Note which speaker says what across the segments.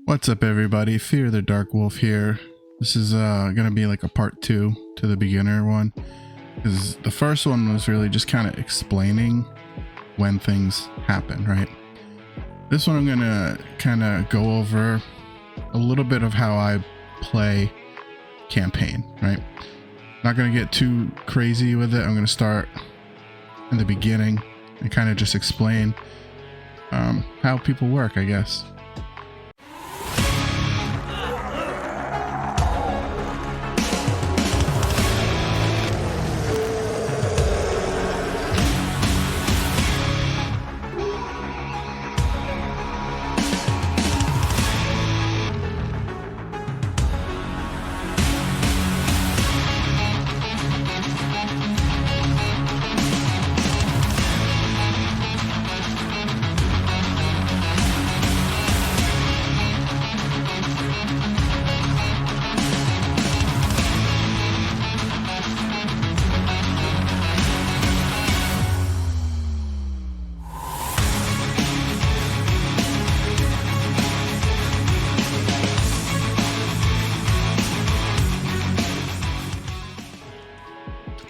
Speaker 1: What's up, everybody? Fear the Dark Wolf here. This is gonna be like a part 2 to the beginner one, because the first one was really just kind of explaining when things happen, right? This one I'm gonna kind of go over a little bit of how I play campaign, right? Not gonna get too crazy with it. I'm gonna start in the beginning and kind of just explain how people work, I guess.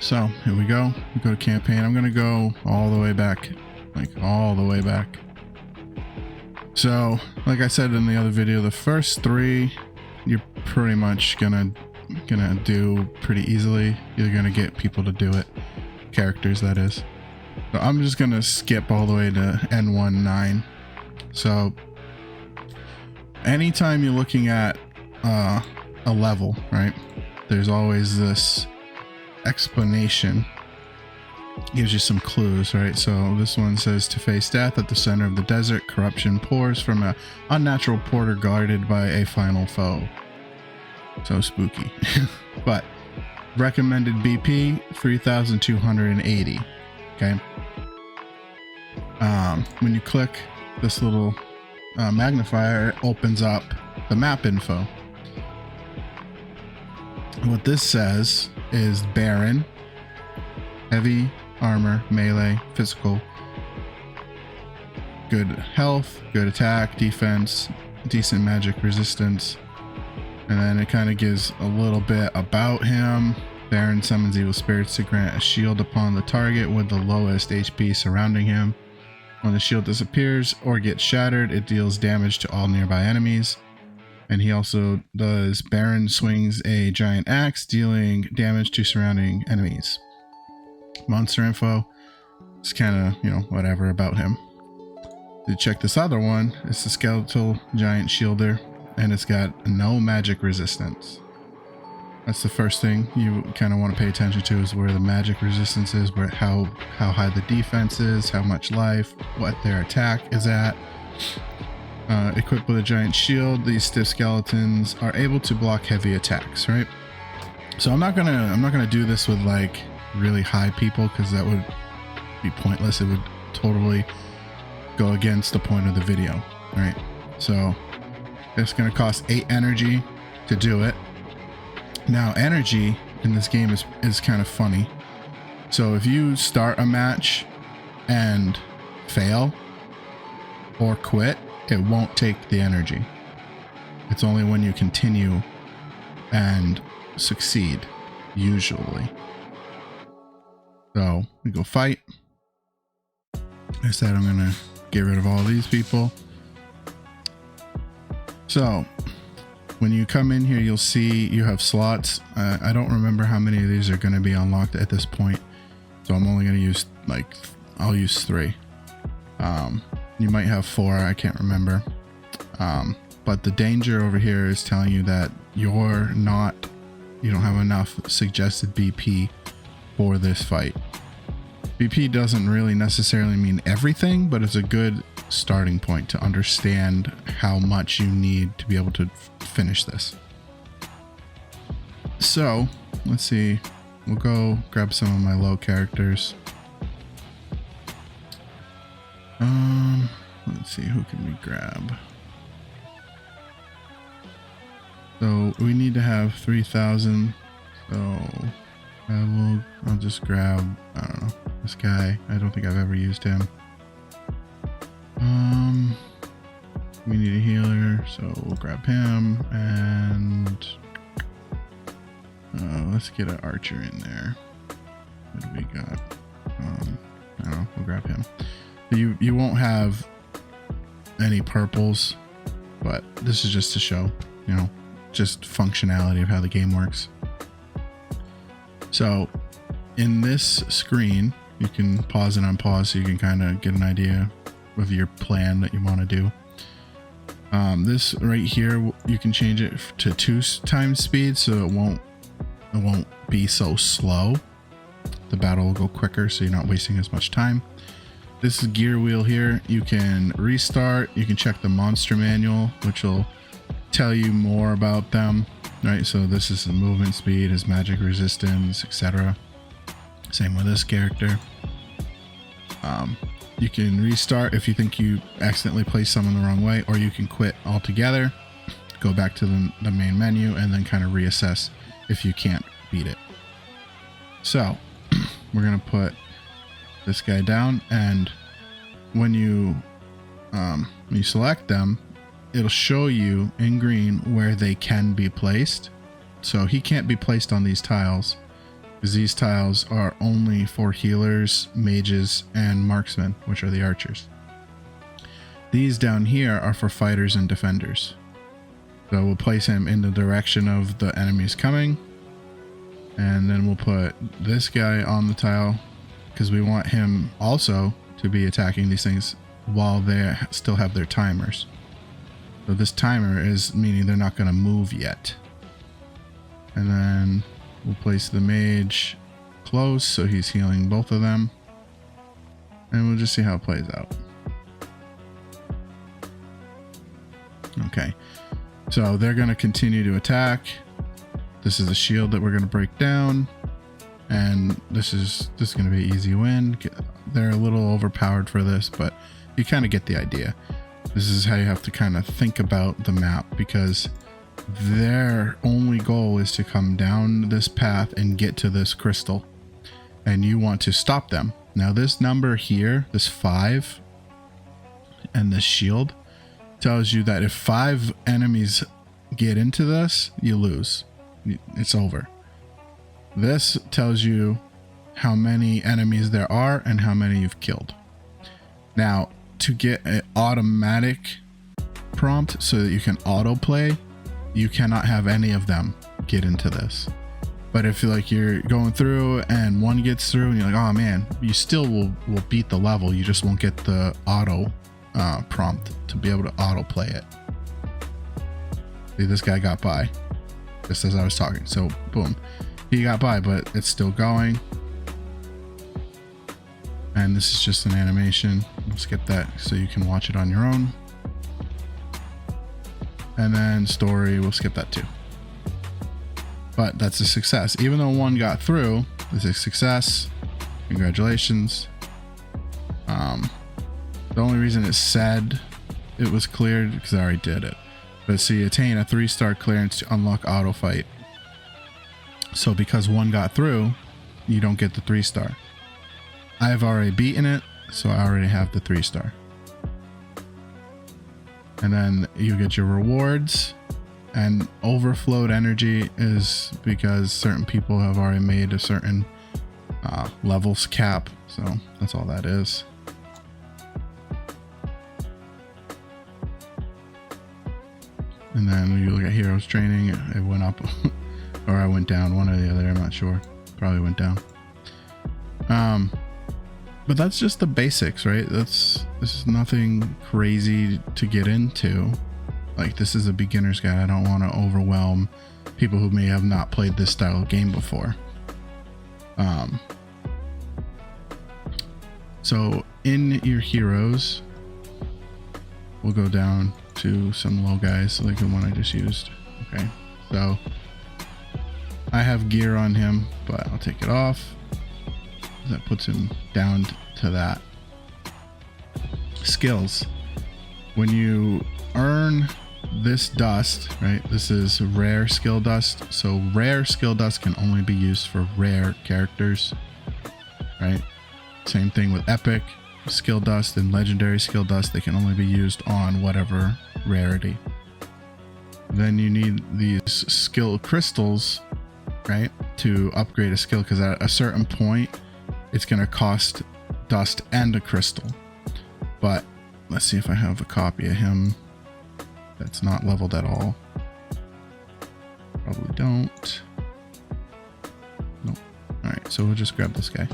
Speaker 1: So here we go to campaign. I'm gonna go all the way back, like all the way back. So like I said in the other video, the first 3 you're pretty much gonna do pretty easily. You're gonna get people to do it, characters that is. So I'm just gonna skip all the way to N19. So anytime you're looking at a level, right, there's always this explanation, gives you some clues, right? So this one says, to face death at the center of the desert, corruption pours from an unnatural portal guarded by a final foe. So spooky. But recommended BP 3280. Okay. When you click this little magnifier, it opens up the map info. What this says is Baron, heavy armor, melee, physical, good health, good attack, defense, decent magic resistance, and then it kind of gives a little bit about him. Baron summons evil spirits to grant a shield upon the target with the lowest HP surrounding him. When the shield disappears or gets shattered, it deals damage to all nearby enemies. And he also does, Baron swings a giant axe, dealing damage to surrounding enemies. Monster info, it's kind of, you know, whatever about him. To check this other one, it's the skeletal giant shielder, and it's got no magic resistance. That's the first thing you kind of want to pay attention to, is where the magic resistance is, where how high the defense is, how much life, what their attack is at. Equipped with a giant shield, these stiff skeletons are able to block heavy attacks, right? So I'm not gonna do this with like really high people, because that would be pointless. It would totally go against the point of the video, right? So it's gonna cost 8 energy to do it. Now energy in this game is kind of funny. So if you start a match and fail or quit, it won't take the energy. It's only when you continue and succeed, usually. So we go fight. I said I'm gonna get rid of all these people. So when you come in here, you'll see you have slots. I don't remember how many of these are gonna be unlocked at this point, so I'm only gonna use I'll use 3. You might have 4, I can't remember. But the danger over here is telling you that you don't have enough suggested BP for this fight. BP doesn't really necessarily mean everything, but it's a good starting point to understand how much you need to be able to finish this. So let's see, we'll go grab some of my low characters. Let's see, who can we grab? So we need to have 3,000. So I'll just grab, I don't know, this guy. I don't think I've ever used him. We need a healer, so we'll grab him, and let's get an archer in there. What do we got? I don't know, we'll grab him. You won't have any purples, but this is just to show, you know, just functionality of how the game works. So in this screen, you can pause and unpause so you can kind of get an idea of your plan that you want to do. This right here, you can change it to 2x speed, so it won't be so slow. The battle will go quicker, so you're not wasting as much time. This is gear wheel here. You can restart. You can check the monster manual, which will tell you more about them. Right, so this is the movement speed, his magic resistance, etc. Same with this character. You can restart if you think you accidentally placed someone the wrong way, or you can quit altogether, go back to the main menu, and then kind of reassess if you can't beat it. So we're gonna put this guy down, and when you select them, it'll show you in green where they can be placed. So he can't be placed on these tiles, because these tiles are only for healers, mages, and marksmen, which are the archers. These down here are for fighters and defenders. So we'll place him in the direction of the enemies coming, and then we'll put this guy on the tile, because we want him also to be attacking these things while they still have their timers. So this timer is meaning they're not going to move yet. And then we'll place the mage close, so he's healing both of them. And we'll just see how it plays out. Okay, so they're going to continue to attack. This is a shield that we're going to break down. And this is going to be an easy win. They're a little overpowered for this, but you kind of get the idea. This is how you have to kind of think about the map, because their only goal is to come down this path and get to this crystal, and you want to stop them. Now this number here, this 5 and this shield, tells you that if 5 enemies get into this, you lose. It's over. This tells you how many enemies there are and how many you've killed. Now, to get an automatic prompt so that you can autoplay, you cannot have any of them get into this. But if you're going through and one gets through and you're like, oh man, you still will beat the level. You just won't get the auto prompt to be able to autoplay it. See, this guy got by just as I was talking. So boom, he got by, but it's still going. And this is just an animation. We'll skip that so you can watch it on your own. And then story, we'll skip that too. But that's a success. Even though one got through, it's a success. Congratulations. The only reason it said it was cleared because I already did it. But see, attain a 3-star clearance to unlock auto fight. So because one got through, you don't get the 3-star. I've already beaten it, so I already have the 3-star. And then you get your rewards, and overflowed energy is because certain people have already made a certain levels cap. So that's all that is. And then you look at heroes training, it went up or I went down, one or the other, I'm not sure. Probably went down. But that's just the basics, right? This is nothing crazy to get into. Like, this is a beginner's guide. I don't want to overwhelm people who may have not played this style of game before. So in your heroes, we'll go down to some low guys like the one I just used. Okay, so I have gear on him, but I'll take it off. That puts him down to that. Skills. When you earn this dust, right? This is rare skill dust. So rare skill dust can only be used for rare characters, right? Same thing with epic skill dust and legendary skill dust. They can only be used on whatever rarity. Then you need these skill crystals, right, to upgrade a skill, because at a certain point it's going to cost dust and a crystal. But let's see if I have a copy of him that's not leveled at all. Probably don't. Nope. All right, so we'll just grab this guy.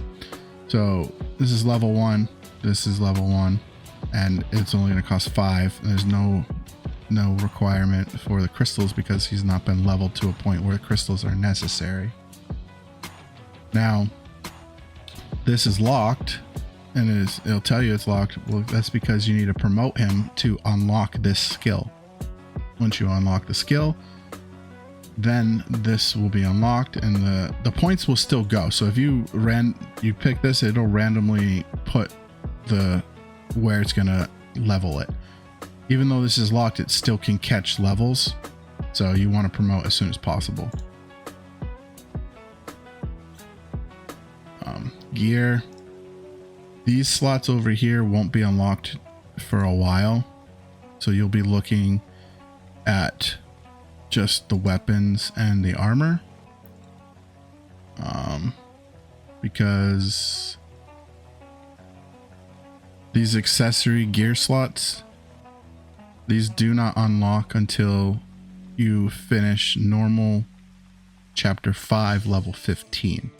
Speaker 1: So this is level 1, this is level 1, and it's only going to cost 5. There's no requirement for the crystals because he's not been leveled to a point where crystals are necessary. Now this is locked, and it'll tell you it's locked. Well, that's because you need to promote him to unlock this skill. Once you unlock the skill, then this will be unlocked, and the points will still go. So if you pick this, it'll randomly put where it's gonna level it. Even though this is locked, it still can catch levels, so you want to promote as soon as possible. Gear. These slots over here won't be unlocked for a while, so you'll be looking at just the weapons and the armor, because these accessory gear slots, these do not unlock until you finish normal chapter 5 level 15.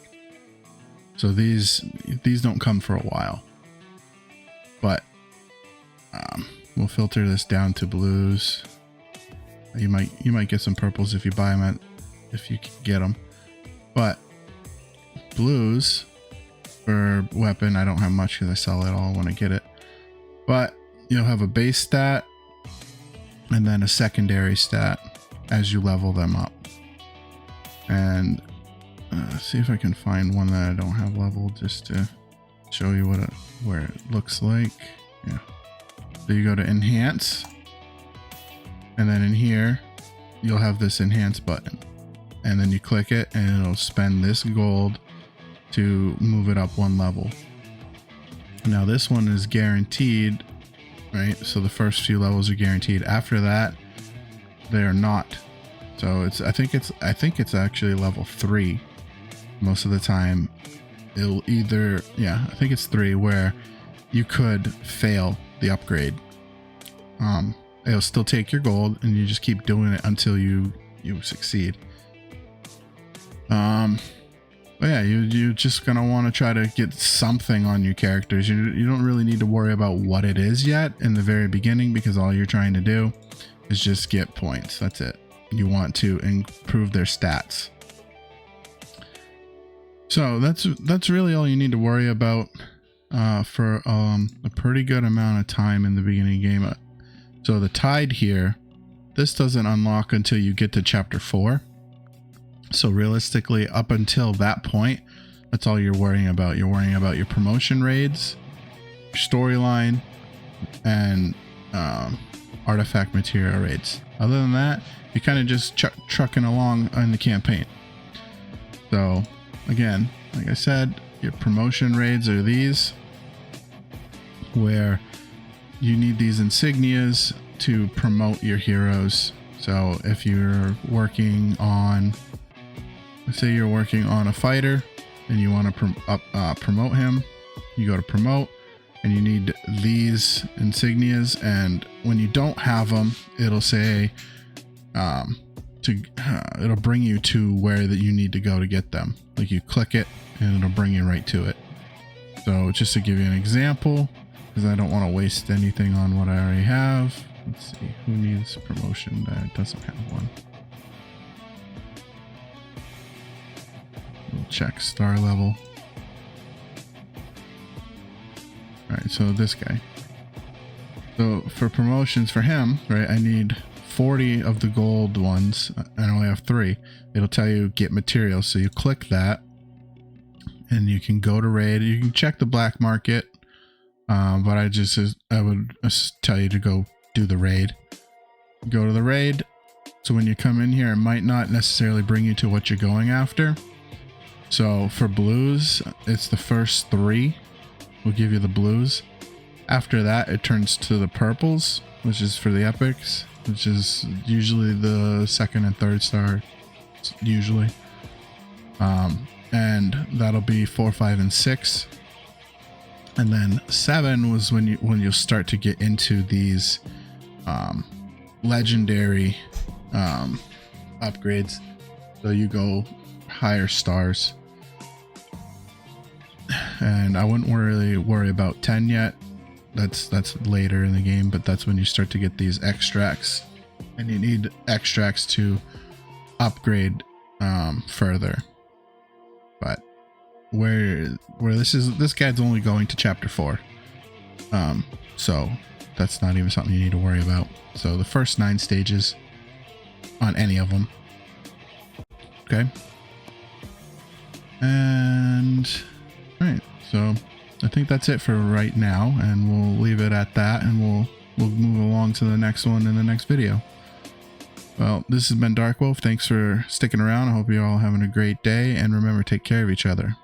Speaker 1: So these don't come for a while, but we'll filter this down to blues. You might get some purples if you buy them if you can get them, but blues for weapon, I don't have much because I sell it all when I get it, but you'll have a base stat and then a secondary stat as you level them up. And see if I can find one that I don't have leveled just to show you where it looks like. Yeah. So you go to enhance, and then in here you'll have this enhance button, and then you click it and it'll spend this gold to move it up 1 level. Now this one is guaranteed, right? So the first few levels are guaranteed. After that, they are not. So I think it's actually level 3 most of the time. It'll either, I think it's 3, where you could fail the upgrade. It'll still take your gold, and you just keep doing it until you succeed. But yeah, you're just gonna want to try to get something on your characters. You don't really need to worry about what it is yet in the very beginning, because all you're trying to do is just get points. That's it. You want to improve their stats. So that's really all you need to worry about for a pretty good amount of time in the beginning game. So the tide here, this doesn't unlock until you get to chapter 4. So realistically, up until that point, that's all you're worrying about. You're worrying about your promotion raids, your storyline, and artifact material raids. Other than that, you're kind of just trucking along in the campaign. So again, like I said, your promotion raids are these, where you need these insignias to promote your heroes. So if you're working on, let's say you're working on a fighter and you want to promote him, you go to promote, and you need these insignias, and when you don't have them, it'll say it'll bring you to where that you need to go to get them. Like, you click it and it'll bring you right to it. So just to give you an example, because I don't want to waste anything on what I already have. Let's see, who needs promotion that doesn't have one? We'll check star level. Alright, so this guy. So for promotions for him, right, I need 40 of the gold ones. I only have 3. It'll tell you get materials. So you click that and you can go to raid. You can check the black market. But I would tell you to go do the raid. Go to the raid. So when you come in here, it might not necessarily bring you to what you're going after. So for blues, it's the first 3 will give you the blues. After that, it turns to the purples, which is for the epics, which is usually the second and third star, usually. And that'll be 4, 5, and 6. And then 7 was when you'll start to get into these legendary upgrades. So you go higher stars. And I wouldn't really worry about 10 yet. That's later in the game, but that's when you start to get these extracts, and you need extracts to upgrade further. But where this guide's only going to chapter 4, so that's not even something you need to worry about. So the first 9 stages on any of them. Okay. And all right, so I think that's it for right now, and we'll leave it at that, and we'll move along to the next one in the next video. Well, this has been Dark Wolf. Thanks for sticking around. I hope you're all having a great day, and remember, take care of each other.